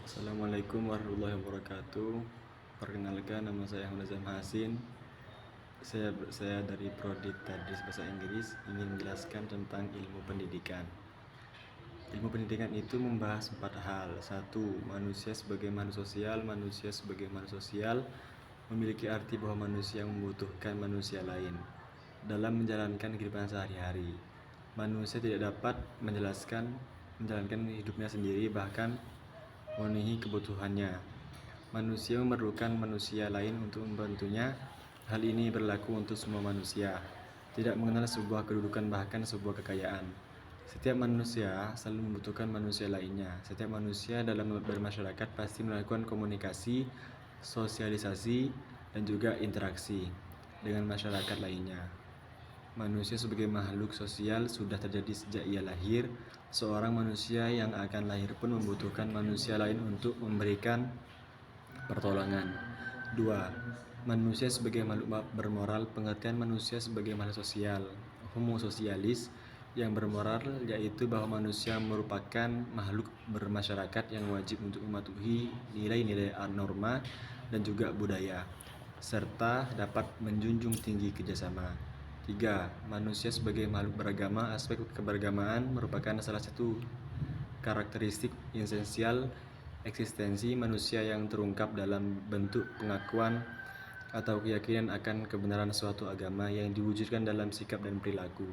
Assalamualaikum warahmatullahi wabarakatuh. Perkenalkan, nama saya Ahmad Azam Hasin. Saya dari Prodi Tadris Bahasa Inggris ingin menjelaskan tentang ilmu pendidikan. Ilmu pendidikan itu membahas 4 hal. 1. Manusia sebagai makhluk sosial. Manusia sebagai makhluk sosial memiliki arti bahwa manusia membutuhkan manusia lain dalam menjalankan kehidupan sehari-hari. Manusia tidak dapat menjalankan hidupnya sendiri, bahkan memenuhi kebutuhannya. Manusia memerlukan manusia lain untuk membantunya. Hal ini berlaku untuk semua manusia, tidak mengenal sebuah kedudukan bahkan sebuah kekayaan. Setiap manusia selalu membutuhkan manusia lainnya. Setiap manusia dalam bermasyarakat pasti melakukan komunikasi, sosialisasi, dan juga interaksi dengan masyarakat lainnya. Manusia sebagai makhluk sosial sudah terjadi sejak ia lahir. Seorang manusia yang akan lahir pun membutuhkan manusia lain untuk memberikan pertolongan. 2. Manusia sebagai makhluk bermoral. Pengertian manusia sebagai makhluk sosial, homo sosialis, yang bermoral yaitu bahwa manusia merupakan makhluk bermasyarakat yang wajib untuk mematuhi nilai-nilai norma dan juga budaya, serta dapat menjunjung tinggi kerjasama. 3. Manusia sebagai makhluk beragama. Aspek keberagamaan merupakan salah satu karakteristik esensial eksistensi manusia yang terungkap dalam bentuk pengakuan atau keyakinan akan kebenaran suatu agama yang diwujudkan dalam sikap dan perilaku.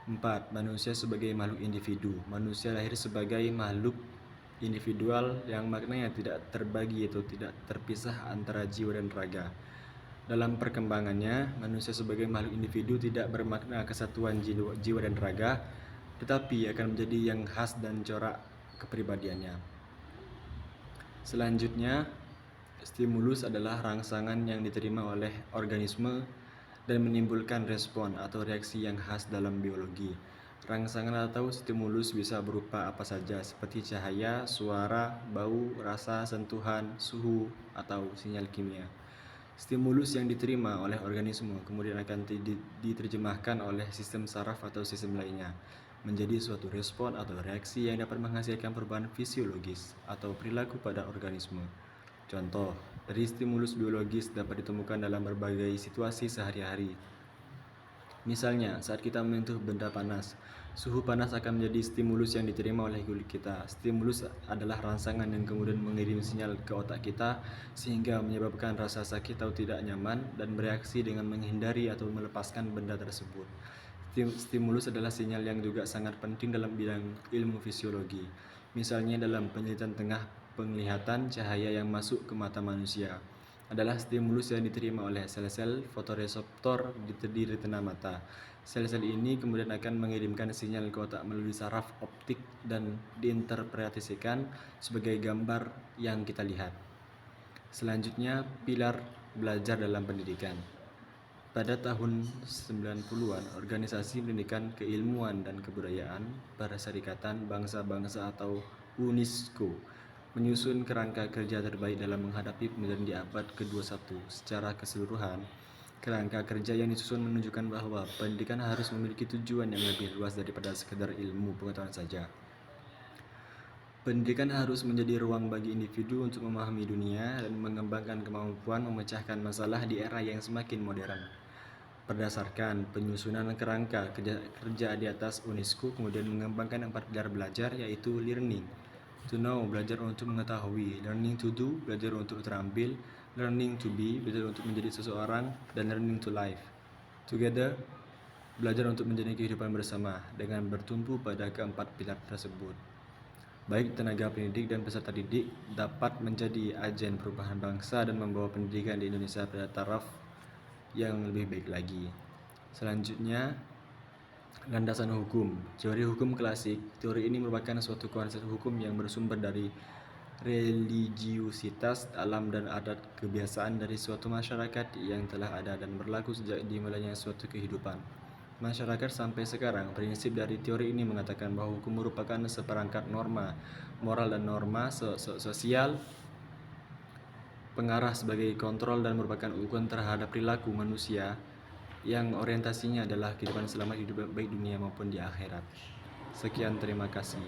4. Manusia sebagai makhluk individu. Manusia lahir sebagai makhluk individual yang maknanya tidak terbagi atau tidak terpisah antara jiwa dan raga. Dalam perkembangannya, manusia sebagai makhluk individu tidak bermakna kesatuan jiwa dan raga, tetapi akan menjadi yang khas dan corak kepribadiannya. Selanjutnya, stimulus adalah rangsangan yang diterima oleh organisme dan menimbulkan respon atau reaksi yang khas dalam biologi. Rangsangan atau stimulus bisa berupa apa saja, seperti cahaya, suara, bau, rasa, sentuhan, suhu, atau sinyal kimia. Stimulus yang diterima oleh organisme kemudian akan diterjemahkan oleh sistem saraf atau sistem lainnya menjadi suatu respon atau reaksi yang dapat menghasilkan perubahan fisiologis atau perilaku pada organisme. Contoh dari stimulus biologis dapat ditemukan dalam berbagai situasi sehari-hari. Misalnya, saat kita menyentuh benda panas, suhu panas akan menjadi stimulus yang diterima oleh kulit kita. Stimulus adalah rangsangan yang kemudian mengirim sinyal ke otak kita sehingga menyebabkan rasa sakit atau tidak nyaman dan bereaksi dengan menghindari atau melepaskan benda tersebut. Stimulus adalah sinyal yang juga sangat penting dalam bidang ilmu fisiologi. Misalnya dalam penelitian tengah penglihatan, cahaya yang masuk ke mata manusia adalah stimulus yang diterima oleh sel-sel fotoreseptor di retina mata. Sel-sel ini kemudian akan mengirimkan sinyal ke otak melalui saraf optik dan diinterpretasikan sebagai gambar yang kita lihat. Selanjutnya, pilar belajar dalam pendidikan. Pada tahun 90-an, Organisasi Pendidikan Keilmuan dan Kebudayaan Perserikatan Bangsa-Bangsa atau UNESCO menyusun kerangka kerja terbaik dalam menghadapi pemilihan di abad ke-21. Secara keseluruhan, kerangka kerja yang disusun menunjukkan bahwa pendidikan harus memiliki tujuan yang lebih luas daripada sekedar ilmu pengetahuan saja. Pendidikan harus menjadi ruang bagi individu untuk memahami dunia dan mengembangkan kemampuan memecahkan masalah di era yang semakin modern. Berdasarkan penyusunan kerangka kerja di atas, UNESCO kemudian mengembangkan 4 pilar belajar, yaitu learning to know, belajar untuk mengetahui; learning to do, belajar untuk terampil; learning to be, belajar untuk menjadi seseorang; dan learning to live together, belajar untuk menjadi kehidupan bersama. Dengan bertumpu pada keempat pilar tersebut, baik tenaga pendidik dan peserta didik dapat menjadi agen perubahan bangsa dan membawa pendidikan di Indonesia pada taraf yang lebih baik lagi. Selanjutnya, landasan hukum. Teori hukum klasik. Teori ini merupakan suatu konsep hukum yang bersumber dari religiusitas, alam dan adat kebiasaan dari suatu masyarakat yang telah ada dan berlaku sejak dimulainya suatu kehidupan masyarakat sampai sekarang. Prinsip dari teori ini mengatakan bahwa hukum merupakan seperangkat norma moral dan norma sosial pengarah sebagai kontrol dan merupakan ukuran terhadap perilaku manusia yang orientasinya adalah kehidupan selamat, hidup baik dunia maupun di akhirat. Sekian, terima kasih.